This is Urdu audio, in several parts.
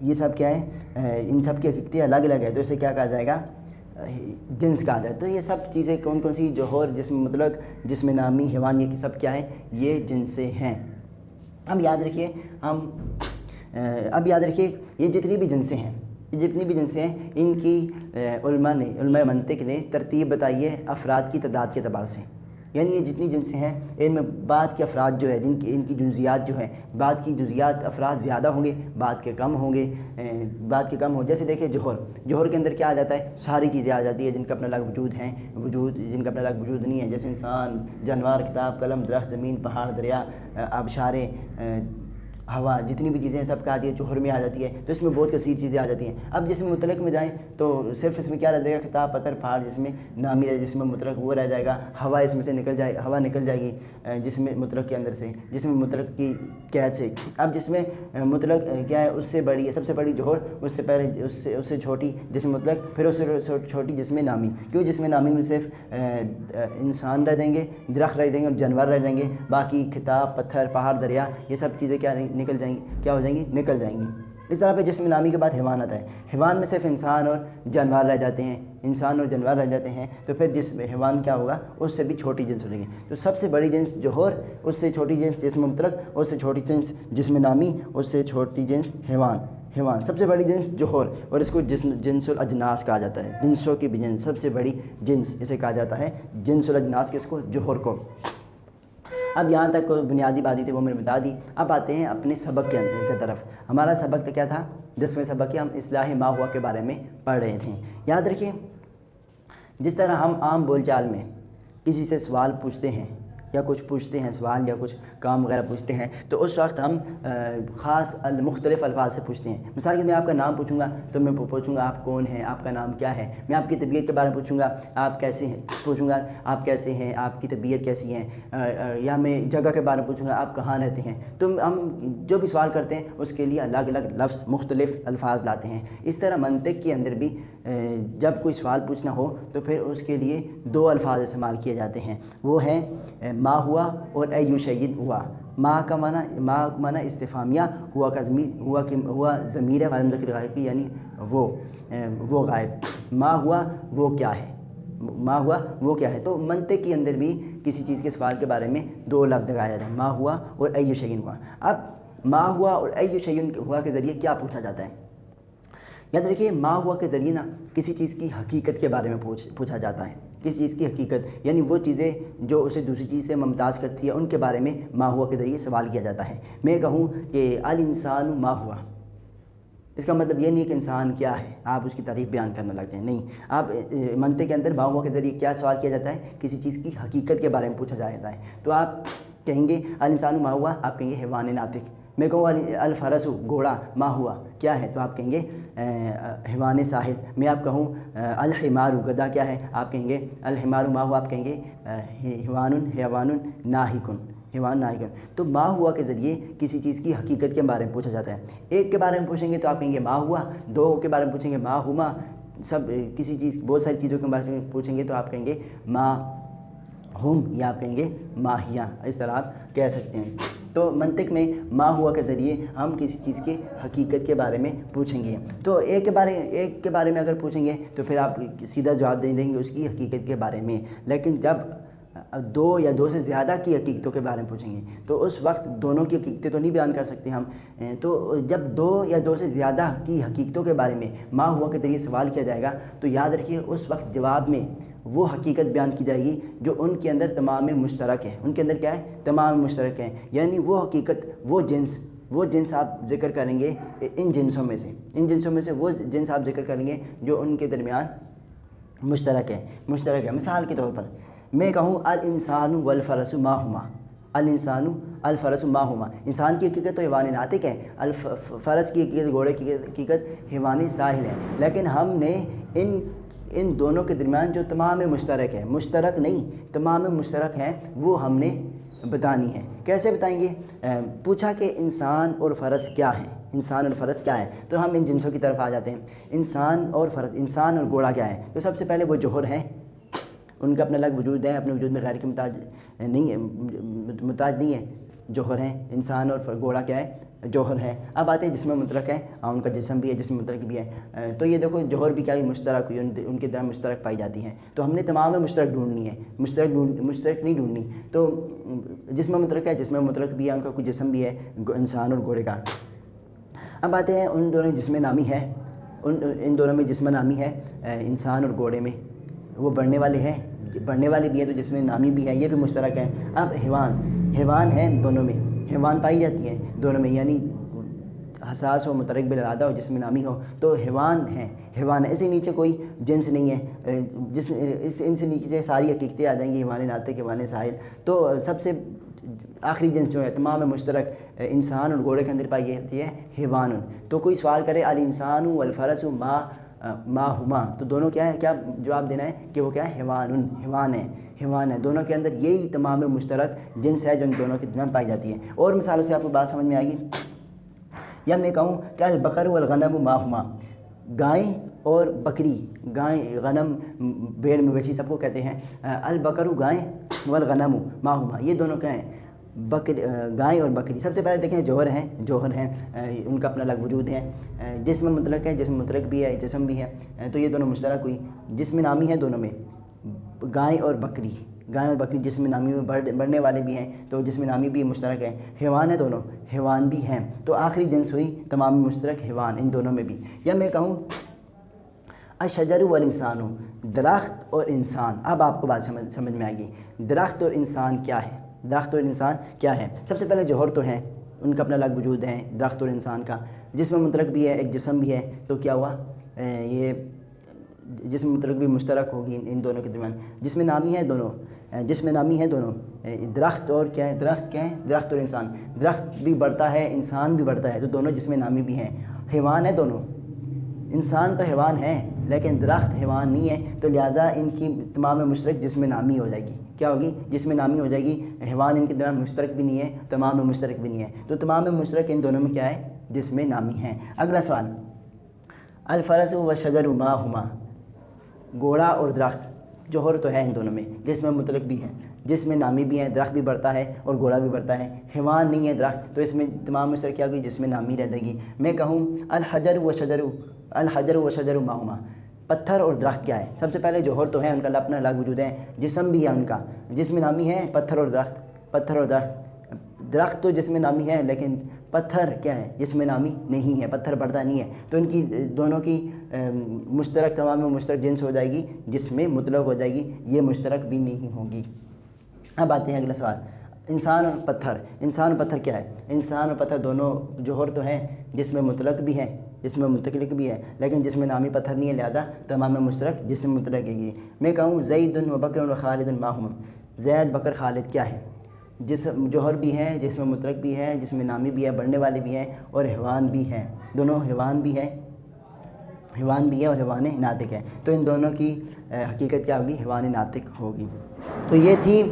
یہ سب کیا ہے، ان سب کی حقیقتیں الگ الگ ہے، تو اسے کیا کہا جائے گا، جنس کہا جائے۔ تو یہ سب چیزیں کون کون سی، جوہر، جسم مطلق، جسم نامی، حیوان، یہ سب کیا ہیں، یہ جنسیں ہیں۔ اب یاد رکھیے یہ جتنی بھی جنسیں ہیں، ان کی علماء منطق نے ترتیب بتائی ہے افراد کی تعداد کے اعتبار سے۔ یعنی یہ جتنی جنسیں ہیں ان میں بعد کے افراد جو ہے ان کی جزیات جو ہیں، بعد کی جزیات افراد زیادہ ہوں گے، بعد کے کم ہوں گے، جیسے دیکھیں جوہر کے اندر کیا آ جاتا ہے، ساری چیزیں آ جاتی ہیں جن کا اپنا الگ وجود ہیں، جن کا اپنا الگ وجود نہیں ہے، جیسے انسان، جانور، کتاب، قلم، درخت، زمین، پہاڑ، دریا، آبشاریں، ہوا، جتنی بھی چیزیں سب کا آتی ہے جوہر میں آ جاتی ہے، تو اس میں بہت کثیر چیزیں آ جاتی ہیں۔ اب جسم مطلق میں جائیں تو صرف اس میں کیا رہ جائے گا، کتاب، پتھر، پہاڑ، جس میں نامی ہے، جسم مطلق وہ رہ جائے گا، ہوا اس میں سے ہوا نکل جائے گی جسم مطلق کے اندر سے، جسم مطلق کی قید سے۔ اب جسم مطلق کیا ہے، اس سے بڑی ہے، سب سے بڑی جوہر، اس سے پہلے اس سے چھوٹی جسم مطلق، پھر اس سے چھوٹی جسم نامی۔ کیوں جسم نامی میں صرف انسان رہ جائیں گے، درخت رہ جائیں گے اور جانور رہ جائیں گے، باقی کتاب، پتھر، پہاڑ، دریا، یہ سب چیزیں کیا نکل جائیں گی۔ اس طرح پہ جسم نامی کے بعد حیوان آتا ہے۔ حیوان میں صرف انسان اور جانور رہ جاتے ہیں، تو پھر جسم حیوان کیا ہوگا، اس سے بھی چھوٹی جنس ہو جائیں گے۔ تو سب سے بڑی جنس جوہر، اس سے چھوٹی جنس جسم مطلق، اس سے چھوٹی جنس جسم نامی، اس سے چھوٹی جنس حیوان، سب سے بڑی جنس جوہر، اور اس کو جنس الاجناس کہا جاتا ہے۔ جنسوں کی بھی جنس، سب سے بڑی جنس اسے کہا جاتا ہے جنس الاجناس، کس کو، جوہر کو۔ اب یہاں تک بنیادی باتیں تھی وہ میں نے بتا دی۔ اب آتے ہیں اپنے سبق کے طرف۔ ہمارا سبق کیا تھا، 10ویں سبق کے ہم اصلاح ما ہوا کے بارے میں پڑھ رہے تھے۔ یاد رکھیے جس طرح ہم عام بول چال میں کسی سے سوال پوچھتے ہیں یا کچھ پوچھتے ہیں، سوال یا کچھ کام وغیرہ پوچھتے ہیں، تو اس وقت ہم خاص مختلف الفاظ سے پوچھتے ہیں۔ مثال کے میں آپ کا نام پوچھوں گا تو میں پوچھوں گا آپ کون ہیں، آپ کا نام کیا ہے۔ میں آپ کی طبیعت کے بارے میں پوچھوں گا، آپ کیسے ہیں، آپ کیسے ہیں، آپ کی طبیعت کیسی ہے، یا میں جگہ کے بارے میں پوچھوں گا، آپ کہاں رہتے ہیں۔ تو ہم جو بھی سوال کرتے ہیں اس کے لیے الگ الگ لفظ، مختلف الفاظ لاتے ہیں۔ اس طرح منطق کے اندر بھی جب کوئی سوال پوچھنا ہو تو پھر اس کے لیے 2 الفاظ استعمال کیے جاتے ہیں، وہ ہیں ما ہوا اور ایو شیء ہوا۔ ما کا معنی استفہامیہ، ہوا ضمیر ہے مذکر غائب کی، یعنی وہ غائب۔ ما ہوا وہ کیا ہے، تو منطق کے اندر بھی کسی چیز کے سوال کے بارے میں 2 لفظ لگایا جاتا ہے، ما ہوا اور ایو شیء ہوا۔ اب ما ہوا اور ایو شیء ہوا کے ذریعے کیا پوچھا جاتا ہے؟ یاد رکھیے ما ہوا کے ذریعے کسی چیز کی حقیقت کے بارے میں پوچھا جاتا ہے، کسی چیز کی حقیقت، یعنی وہ چیزیں جو اسے دوسری چیز سے ممتاز کرتی ہے، ان کے بارے میں ما ہوا کے ذریعے سوال کیا جاتا ہے۔ میں کہوں کہ الانسان ما ہوا، اس کا مطلب یہ نہیں کہ انسان کیا ہے، آپ اس کی تعریف بیان کرنے لگ جائیں، نہیں۔ آپ منطق کے اندر ما ہوا کے ذریعے کیا سوال کیا جاتا ہے، کسی چیز کی حقیقت کے بارے میں پوچھا جاتا ہے۔ تو آپ کہیں گے الانسان ما ہوا، آپ کہیں گے حیوان ناطق۔ میں کہوں الفرس گھوڑا ما ہوا کیا ہے، تو آپ کہیں گے حیوان ساحل۔ میں آپ کہوں الحمار گدھا کیا ہے، آپ کہیں گے الحمار ما ہوا، آپ کہیں گے حیوان ناہکن۔ تو ما ہوا کے ذریعے کسی چیز کی حقیقت کے بارے میں پوچھا جاتا ہے۔ ایک کے بارے میں پوچھیں گے تو آپ کہیں گے ما ہوا، 2 کے بارے میں پوچھیں گے ما ہما، کسی چیز بہت ساری چیزوں کے بارے میں پوچھیں گے تو آپ کہیں گے ما ہم، یا آپ کہیں گے ماہیاں، اس طرح آپ کہہ سکتے ہیں۔ تو منطق میں ما ہوا کے ذریعے ہم کسی چیز کی حقیقت کے بارے میں پوچھیں گے۔ تو ایک کے بارے میں اگر پوچھیں گے تو پھر آپ سیدھا جواب دے دیں گے اس کی حقیقت کے بارے میں، لیکن جب 2 یا 2 سے زیادہ کی حقیقتوں کے بارے میں پوچھیں گے تو اس وقت دونوں کی حقیقتیں تو نہیں بیان کر سکتے ہم۔ تو جب 2 یا 2 سے زیادہ کی حقیقتوں کے بارے میں ما ہوا کے ذریعے سوال کیا جائے گا تو یاد رکھیے اس وقت جواب میں وہ حقیقت بیان کی جائے گی جو ان کے اندر تمام مشترک ہے۔ ان کے اندر کیا ہے، تمام مشترک ہیں، یعنی وہ حقیقت، وہ جنس آپ ذکر کریں گے ان جنسوں میں سے وہ جنس آپ ذکر کریں گے جو ان کے درمیان مشترک ہے۔ مثال کے طور پر میں کہوں الانسان والفرس ما ہما، الفرس ما ہما، انسان کی حقیقت تو حیوان ناطق ہے، فرس کی حقیقت، گھوڑے کی حقیقت حیوان ساحل ہے، لیکن ہم نے ان دونوں کے درمیان جو تمام مشترک نہیں، تمام مشترک ہیں، وہ ہم نے بتانی ہے۔ کیسے بتائیں گے؟ پوچھا کہ انسان اور فرس کیا ہے، تو ہم ان جنسوں کی طرف آ جاتے ہیں۔ انسان اور گھوڑا کیا ہے، تو سب سے پہلے وہ جوہر ہیں، ان کا اپنا الگ وجود ہے، اپنے وجود میں غیر کے محتاج نہیں ہے، جوہر ہیں۔ انسان اور گھوڑا کیا ہے، جوہر ہے۔ اب آتے ہیں جسم مطلق ہے، ان کا جسم بھی ہے، جسم مطلق بھی ہے۔ تو یہ دیکھو جوہر بھی کیا ہے، مشترک ہوئی، ان کے درمیان مشترک پائی جاتی ہیں، تو ہم نے تمام میں مشترک ڈھونڈنی ہے، مشترک نہیں ڈھونڈنی۔ تو جسم مطلق ہے، جسم مطلق بھی ہے، ان کا کوئی جسم بھی ہے، انسان اور گھوڑے کا۔ اب آتے ہیں ان دونوں جسم نامی ہے، ان دونوں میں جسم نامی ہے انسان اور گھوڑے میں، وہ بڑھنے والے ہیں، بڑھنے والے بھی ہیں، تو جسم نامی بھی ہے، یہ بھی مشترک ہے۔ اب حیوان ہے دونوں میں، حیوان پائی جاتی ہیں دونوں میں، یعنی حساس ہو، متحرک بالارادہ ہو، جسم نامی ہو، تو حیوان ہے، حیوان ہے۔ اس سے نیچے کوئی جنس نہیں ہے، ان سے نیچے ساری حقیقتیں آ جائیں گی، حیوان ناطق، حیوان سائل۔ تو سب سے آخری جنس جو ہے تمام مشترک انسان اور گھوڑے کے اندر پائی جاتی ہے حیوان۔ تو کوئی سوال کرے الانسان والفرس ما ہما، تو دونوں کیا ہے، کیا جواب دینا ہے کہ وہ کیا ہے، حیوان ہے۔ دونوں کے اندر یہی تمام مشترک جنس ہے جو ان دونوں کے درمیان پائی جاتی ہے۔ اور مثالوں سے آپ کو بات سمجھ میں آئے گی، یا میں کہوں کہ البقر والغنم ما ہما، گائیں اور بکری، گائیں غنم بھیڑ مویشی سب کو کہتے ہیں، البقر گائیں والغنم ما ہما، یہ دونوں کیا ہیں، گائے اور بکری۔ سب سے پہلے دیکھیں جوہر ہیں، ان کا اپنا الگ وجود ہے۔ جسم مطلق ہے، جسم مطلق بھی ہے، جسم بھی ہے، تو یہ دونوں مشترک ہوئی۔ جسم نامی ہے دونوں میں، گائے اور بکری جسم نامی میں بڑھنے والے بھی ہیں، تو جسم نامی بھی مشترک ہے۔ حیوان ہے دونوں، حیوان بھی ہیں، تو آخری جنس ہوئی تمام مشترک حیوان ان دونوں میں بھی۔ یا میں کہوں الشجر والانسان، درخت اور انسان۔ اب آپ کو بات سمجھ میں آئے گی، درخت اور انسان کیا ہے، درخت اور انسان کیا ہے۔ سب سے پہلے جوہر تو ہیں، ان کا اپنا الگ وجود ہے درخت اور انسان کا، جسم مطلق بھی ہے، ایک جسم بھی ہے، تو کیا ہوا، یہ جسم مطلق بھی مشترک ہوگی ان دونوں کے درمیان۔ جسم نامی ہے دونوں، درخت اور کیا ہے، درخت اور انسان، درخت بھی بڑھتا ہے، انسان بھی بڑھتا ہے، تو دونوں جسم نامی بھی ہیں۔ حیوان ہے دونوں، انسان تو حیوان ہے لیکن درخت حیوان نہیں ہے، تو لہٰذا ان کی تمام مشترک جسم نامی ہو جائے گی، کیا ہوگی، جسم نامی ہو جائے گی۔ حیوان ان کے درمیان مشترک بھی نہیں ہے، تمام میں مشترک بھی نہیں ہے، تو تمام میں مشترک ان دونوں میں کیا ہے، جسم نامی ہے۔ اگلا سوال، الفرس والشجر ما ہما، گھوڑا اور درخت، جوہر تو ہے ان دونوں میں، جسم مطلق بھی ہے، جسم نامی بھی ہے، درخت بھی بڑھتا ہے اور گھوڑا بھی بڑھتا ہے، حیوان نہیں ہے درخت، تو اس میں تمام مشترک کیا ہوگی، جسم نامی رہ جائے گی۔ میں کہوں الحجر والشجر ما ہما، پتھر اور درخت کیا ہے۔ سب سے پہلے جوہر تو ہے، ان کا اپنا الگ وجود ہے، جسم بھی ہے ان کا، جسم نامی ہے پتھر اور درخت، درخت تو جسم نامی ہے لیکن پتھر کیا ہے، جسم نامی نہیں ہے، پتھر بڑھتا نہیں ہے، تو ان کی دونوں کی مشترک تمام میں مشترک جنس ہو جائے گی، جسم مطلق ہو جائے گی، یہ مشترک بھی نہیں ہوگی۔ اب آتے ہیں اگلا سوال، انسان اور پتھر کیا ہے۔ انسان اور پتھر دونوں جوہر تو ہے، جسم مطلق بھی ہے، لیکن جسم نامی پتھر نہیں ہے، لہذا تمام میں مشترک جسم مطلق ہے۔ میں کہوں زید و بکر و خالد ما ہم، زید بکر خالد کیا ہے، جسم جوہر بھی ہے، جسم مطلق بھی ہے، جسم نامی بھی ہے، بڑھنے والے بھی ہیں، اور حیوان بھی ہے، دونوں حیوان بھی ہے اور حیوان ناطق ہے، تو ان دونوں کی حقیقت کیا ہوگی، حیوان ناطق ہوگی۔ تو یہ تھی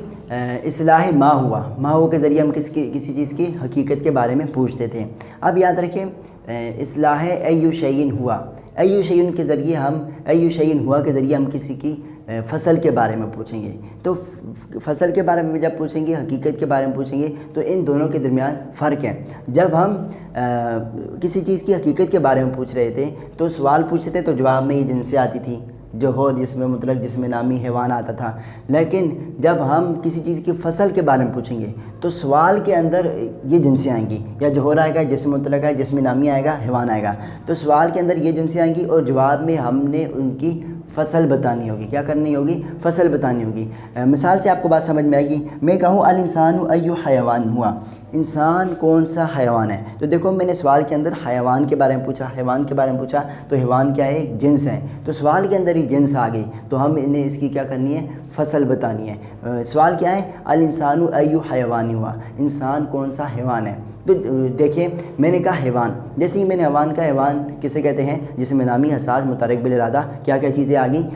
اصلاح ما ہوا کے ذریعے ہم کسی چیز کی حقیقت کے بارے میں پوچھتے تھے۔ اب یاد رکھیں اصلاح ایو شیئن ہوا کے ذریعے ہم کسی کی فصل کے بارے میں پوچھیں گے، تو فصل کے بارے میں جب پوچھیں گے، حقیقت کے بارے میں پوچھیں گے، تو ان دونوں کے درمیان فرق ہے۔ جب ہم کسی چیز کی حقیقت کے بارے میں پوچھ رہے تھے تو سوال پوچھتے تھے، تو جواب میں یہ جنسیں آتی تھی، جوہر، جسم مطلق، جسم نامی، حیوان آتا تھا، لیکن جب ہم کسی چیز کی فصل کے بارے میں پوچھیں گے تو سوال کے اندر یہ جنسیں آئیں گی، یا جوہر آئے گا، جسم مطلق ہے، جسم نامی آئے گا، حیوان آئے گا، تو سوال کے اندر یہ جنسیں آئیں گی، اور جواب میں ہم نے ان کی فصل بتانی ہوگی، کیا کرنی ہوگی، فصل بتانی ہوگی۔ مثال سے آپ کو بات سمجھ میں آئے گی، میں کہوں الانسان ایو حیوان ہوا، انسان کون سا حیوان ہے، تو دیکھو میں نے سوال کے اندر حیوان کے بارے میں پوچھا، تو حیوان کیا ہے، ایک جنس ہے، تو سوال کے اندر ہی جنس آ گئی، تو ہم انہیں اس کی کیا کرنی ہے، فصل بتانی ہے۔ سوال کیا ہے، الانسان ایو حیوان ہوا، انسان کون سا حیوان ہے، تو دیکھیں میں نے کہا حیوان، جیسے ہی میں نے حیوان کا، حیوان کسے کہتے ہیں، جسم نامی، حساس، متحرک بالارادہ، کیا کیا چیزیں آ گئیں،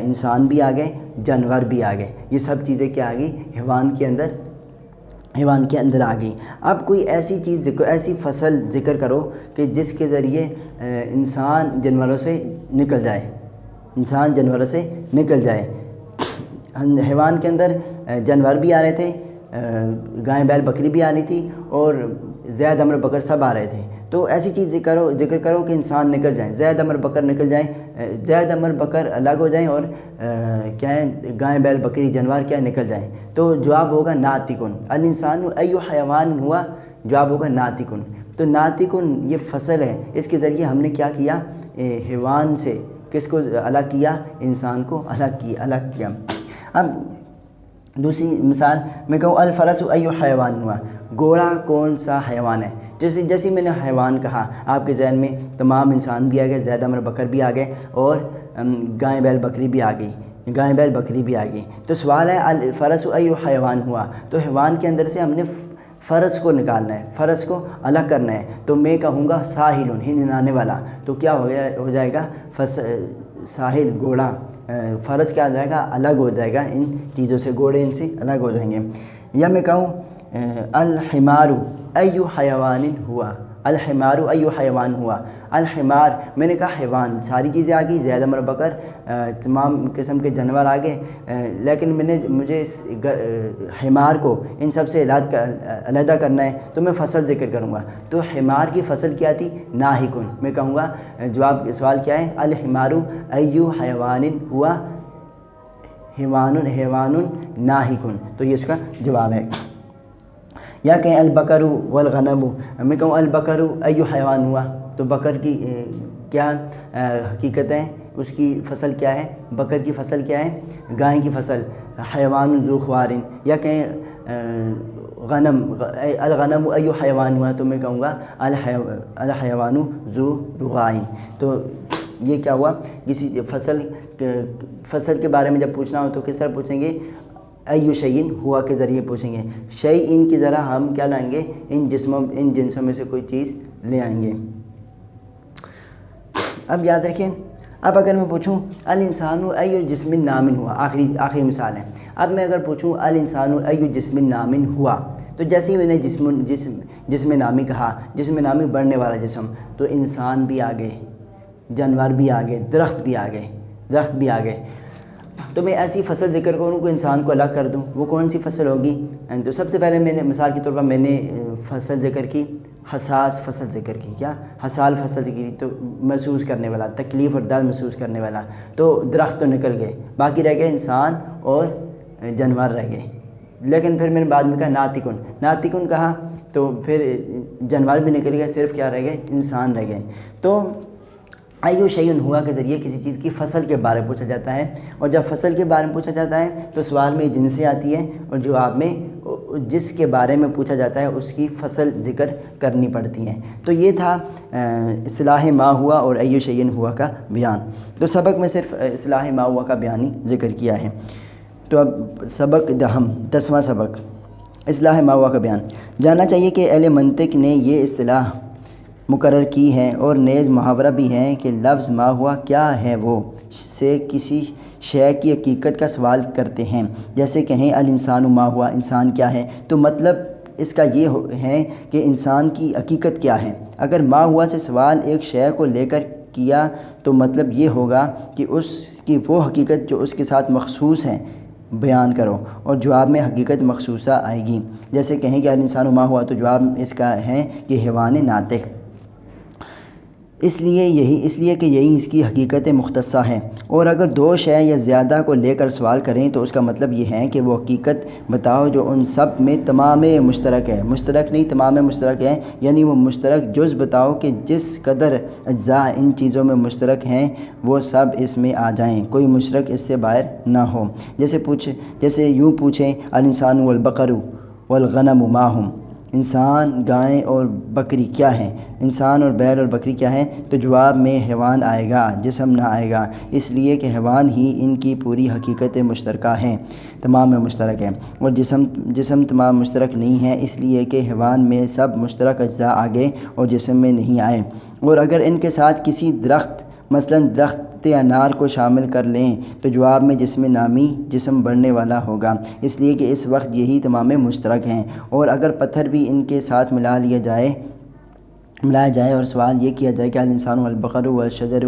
انسان بھی آ گئے، جانور بھی آ گئے، یہ سب چیزیں کیا آ گئی، حیوان کے اندر آ گئی۔ اب کوئی ایسی چیز، ایسی فصل ذکر کرو کہ جس کے ذریعے انسان جانوروں سے نکل جائے، حیوان کے اندر جانور بھی آ رہے تھے، گائے بیل بکری بھی آ رہی تھی اور زید امر بکر سب آ رہے تھے۔ تو ایسی چیز ذکر کرو کہ انسان نکل جائیں، زید امر بکر نکل جائیں، زید امر بکر الگ ہو جائیں اور کیا ہے گائے بیل بکری جانور کیا نکل جائیں، تو جواب ہوگا ناطقن۔ الانسان ایو حیوان ہوا، جواب ہوگا ناطقن۔ تو ناطقن یہ فصل ہے، اس کے ذریعے ہم نے کیا کیا، حیوان سے کس کو الگ کیا، انسان کو الگ کیا۔ اب دوسری مثال میں کہوں الفرس ایو حیوان ہوا، گھوڑا کون سا حیوان ہے؟ جیسے میں نے حیوان کہا، آپ کے ذہن میں تمام انسان بھی آ گئے، زید امر بکر بھی آ گئے اور گائے بیل بکری بھی آ گئی، تو سوال ہے الفرس ایو حیوان ہوا، تو حیوان کے اندر سے ہم نے فرس کو نکالنا ہے، فرس کو الگ کرنا ہے، تو میں کہوں گا ساحل، ہنانے والا، تو کیا ہو جائے گا، ساحل گھوڑا، فرس کیا ہو جائے گا، الگ ہو جائے گا ان چیزوں سے، گھوڑے ان سے الگ ہو جائیں گے۔ یا میں کہوں الحمار ایو حیوان ہوا، الحمار ایو حیوان ہوا، الحمار میں نے کہا حیوان، ساری چیزیں آ گئی، زید امر بکر تمام قسم کے جانور آ گئے، لیکن مجھے اس حمار کو ان سب سے علیحدہ کرنا ہے، تو میں فصل ذکر کروں گا، تو حمار کی فصل کیا تھی، ناہکن، میں کہوں گا جواب سوال کیا ہے، الحمار ایو حیوان ہوا حیوان ناہکن، تو یہ اس کا جواب ہے۔ یا کہیں البقر والغنم، میں کہوں البقر ایو حیوان ہوا، تو بکر کی کیا حقیقت ہے، اس کی فصل کیا ہے، بکر کی فصل کیا ہے، گائے کی فصل، حیوان ذو خوار۔ یا کہیں الغنم ایو حیوان ہوا، تو میں کہوں گا الحیوان ذو رغائن۔ تو یہ کیا ہوا، کسی فصل کے بارے میں جب پوچھنا ہو تو کس طرح پوچھیں گے، ایو شیئن ہوا کے ذریعے پوچھیں گے، شیئن کی ذرا ہم کیا لائیں گے، ان جنسوں میں سے کوئی چیز لے آئیں گے۔ اب یاد رکھیں، اب اگر میں پوچھوں الانسان ایو جسم نامن ہوا، آخری مثال ہے، اب میں اگر پوچھوں الانسان ایو جسم نامن ہوا، تو جیسے ہی میں نے جسم نامی کہا، جسم نامی بڑھنے والا جسم، تو انسان بھی آ گئے، جانور بھی آ گئے، درخت بھی آ گئے، تو میں ایسی فصل ذکر کروں کہ انسان کو الگ کر دوں، وہ کون سی فصل ہوگی؟ تو سب سے پہلے میں نے مثال کے طور پر میں نے فصل ذکر کی، حساس فصل ذکر کی، کیا حسال فصل ذکر کی، تو محسوس کرنے والا، تکلیف اور درد محسوس کرنے والا، تو درخت تو نکل گئے، باقی رہ گئے انسان اور جانور رہ گئے۔ لیکن پھر میں نے بعد میں کہا ناطقن کہا، تو پھر جانور بھی نکل گئے، صرف کیا رہ گئے، انسان رہ گئے۔ تو ایو شیئن ہوا کے ذریعے کسی چیز کی فصل کے بارے میں پوچھا جاتا ہے، اور جب فصل کے بارے میں پوچھا جاتا ہے تو سوال میں جنسیں آتی ہیں، اور جواب میں جس کے بارے میں پوچھا جاتا ہے اس کی فصل ذکر کرنی پڑتی ہیں۔ تو یہ تھا اصلاح ما ہوا اور ایو شیئن ہوا کا بیان۔ تو سبق میں صرف اصلاح ما ہوا کا بیان ہی ذکر کیا ہے۔ تو اب سبق 10واں سبق، اصلاح ما ہوا کا بیان۔ جاننا چاہیے کہ اہل منطق نے یہ اصطلاح مقرر کی ہے اور نیز محاورہ بھی ہے کہ لفظ ما ہوا کیا ہے، وہ سے کسی شے کی حقیقت کا سوال کرتے ہیں، جیسے کہیں الانسان ما ہوا، انسان کیا ہے، تو مطلب اس کا یہ ہے کہ انسان کی حقیقت کیا ہے۔ اگر ما ہوا سے سوال ایک شے کو لے کر کیا تو مطلب یہ ہوگا کہ اس کی وہ حقیقت جو اس کے ساتھ مخصوص ہے بیان کرو، اور جواب میں حقیقت مخصوصہ آئے گی۔ جیسے کہیں کہ الانسان ما ہوا، تو جواب اس کا ہے کہ حیوان ناطق، اس لیے کہ یہی اس کی حقیقت مختصہ ہے۔ اور اگر دو شے یا زیادہ کو لے کر سوال کریں تو اس کا مطلب یہ ہے کہ وہ حقیقت بتاؤ جو ان سب میں تمام مشترک ہے، مشترک نہیں تمام مشترک ہے، یعنی وہ مشترک جز بتاؤ کہ جس قدر اجزاء ان چیزوں میں مشترک ہیں وہ سب اس میں آ جائیں، کوئی مشترک اس سے باہر نہ ہو۔ جیسے یوں پوچھیں الانسان والبقر والغنم ما ہم، انسان، گائیں اور بکری کیا ہیں، انسان اور بیل اور بکری کیا ہیں، تو جواب میں حیوان آئے گا، جسم نہ آئے گا، اس لیے کہ حیوان ہی ان کی پوری حقیقت مشترکہ ہیں، تمام میں مشترک ہیں، اور جسم تمام مشترک نہیں ہے، اس لیے کہ حیوان میں سب مشترک اجزاء آ گئے اور جسم میں نہیں آئے۔ اور اگر ان کے ساتھ کسی درخت، مثلا درخت انار کو شامل کر لیں تو جواب میں جسم نامی جسم بڑھنے والا ہوگا، اس لیے کہ اس وقت یہی تمام مشترک ہیں۔ اور اگر پتھر بھی ان کے ساتھ ملایا جائے اور سوال یہ کیا جائے کہ الانسان والبقر والشجر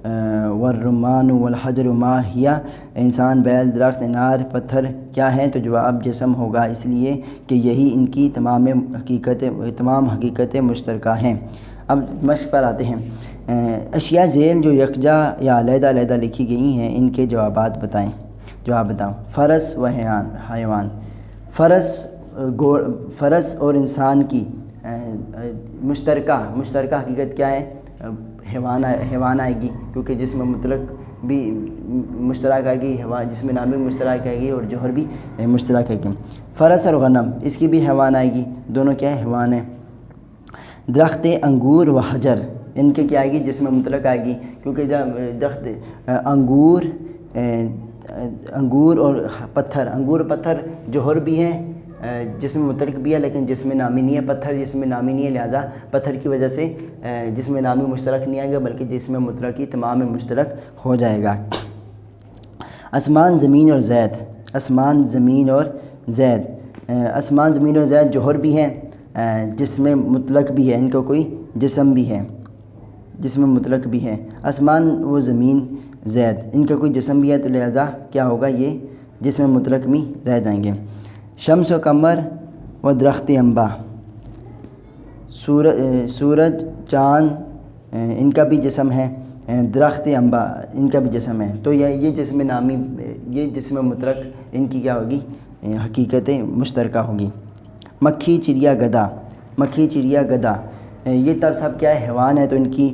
والرمان والحجر ما ہی، انسان، بیل، درخت، انار، پتھر کیا ہیں؟ تو جواب جسم ہوگا، اس لیے کہ یہی ان کی تمام حقیقتیں مشترکہ ہیں۔ اب مشق پر آتے ہیں۔ اشیاء ذیل جو یکجا یا علیحدہ علیحدہ لکھی گئی ہیں، ان کے جوابات بتائیں۔ جواب بتاؤ۔ فرس و حیوان۔ فرس اور انسان کی مشترکہ حقیقت کیا ہے؟ حیوان آئے گی، کیونکہ جسم مطلق بھی مشترک آئے گی، جسم نامی بھی مشترک آئے گی، اور جوہر بھی مشترک آئے گی۔ فرس اور غنم، اس کی بھی حیوان آئے گی، دونوں کیا ہے؟ حیوان ہیں۔ درخت انگور و حجر، ان کے کیا آئے گی؟ جسم مطلق آئے گی، کیونکہ جب درخت انگور اور پتھر جوہر بھی ہیں، جسم مطلق بھی ہے، لیکن جسم نامی نہیں ہے۔ پتھر جسم نامی نہیں ہے، لہٰذا پتھر کی وجہ سے جسم نامی مشترک نہیں آئے گا، بلکہ جسم مطلق ہی تمام میں مشترک ہو جائے گا۔ آسمان، زمین اور زید۔ آسمان، زمین اور زید جوہر بھی ہیں، جسم مطلق بھی ہے، ان کا کوئی جسم بھی ہے، جسم مطلق بھی ہے۔ آسمان و زمین، زید، ان کا کوئی جسم بھی ہے، تو لہٰذا کیا ہوگا؟ یہ جسم مطلق میں رہ جائیں گے۔ شمس و قمر و درخت انبا، سورج، چاند، ان کا بھی جسم ہے، درخت انبا، ان کا بھی جسم ہے، تو یہ جسم نامی، یہ جسم مطلق، ان کی کیا ہوگی؟ حقیقتیں مشترکہ ہوگی۔ مکھی، چڑیا، گدھا، یہ تب سب کیا ہے؟ حیوان ہے، تو ان کی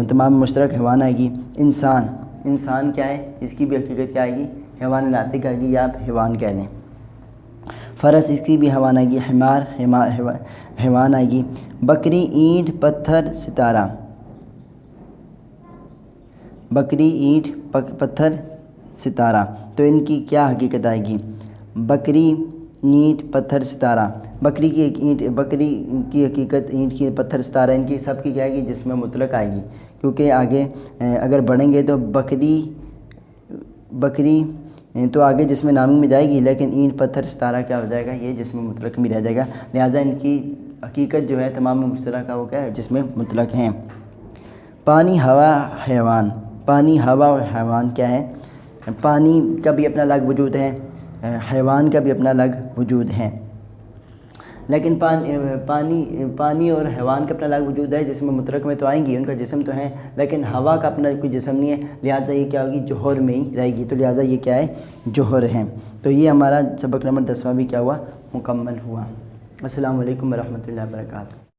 تمام مشترک حیوان آئے گی۔ انسان کیا ہے؟ اس کی بھی حقیقت کیا آئے گی؟ حیوان ناطق آئے گی، یا آپ حیوان کہہ لیں۔ فرس، اس کی بھی حیوان آئے گی۔ حمار، حیوان آئے گی۔ بکری، اینٹ، پتھر، ستارہ، تو ان کی کیا حقیقت آئے گی؟ بکری، اینٹ، پتھر، ستارہ۔ بکری کی حقیقت، اینٹ کی، پتھر، ستارہ، ان کی سب کی کیا آئے گی؟ جسم مطلق آئے گی، کیونکہ آگے اگر بڑھیں گے تو بکری تو آگے جسم نامی میں جائے گی، لیکن اینٹ، پتھر، ستارہ کیا ہو جائے گا؟ یہ جسم مطلق میں رہ جائے گا، لہٰذا ان کی حقیقت جو ہے تمام مشترکہ، وہ کیا ہے؟ جسم مطلق ہیں۔ پانی، ہوا، اور حیوان کیا ہے؟ پانی کا بھی اپنا الگ وجود ہے، حیوان کا بھی اپنا الگ وجود ہے، لیکن پانی اور حیوان کا اپنا الگ وجود ہے، جسم مطلق میں تو آئیں گی، ان کا جسم تو ہے، لیکن ہوا کا اپنا کوئی جسم نہیں ہے، لہٰذا یہ کیا ہوگی؟ جوہر میں ہی رہے گی، تو لہٰذا یہ کیا ہے؟ جوہر ہیں۔ تو یہ ہمارا سبق نمبر 10واں بھی کیا ہوا؟ مکمل ہوا۔ السلام علیکم ورحمۃ اللہ وبرکاتہ۔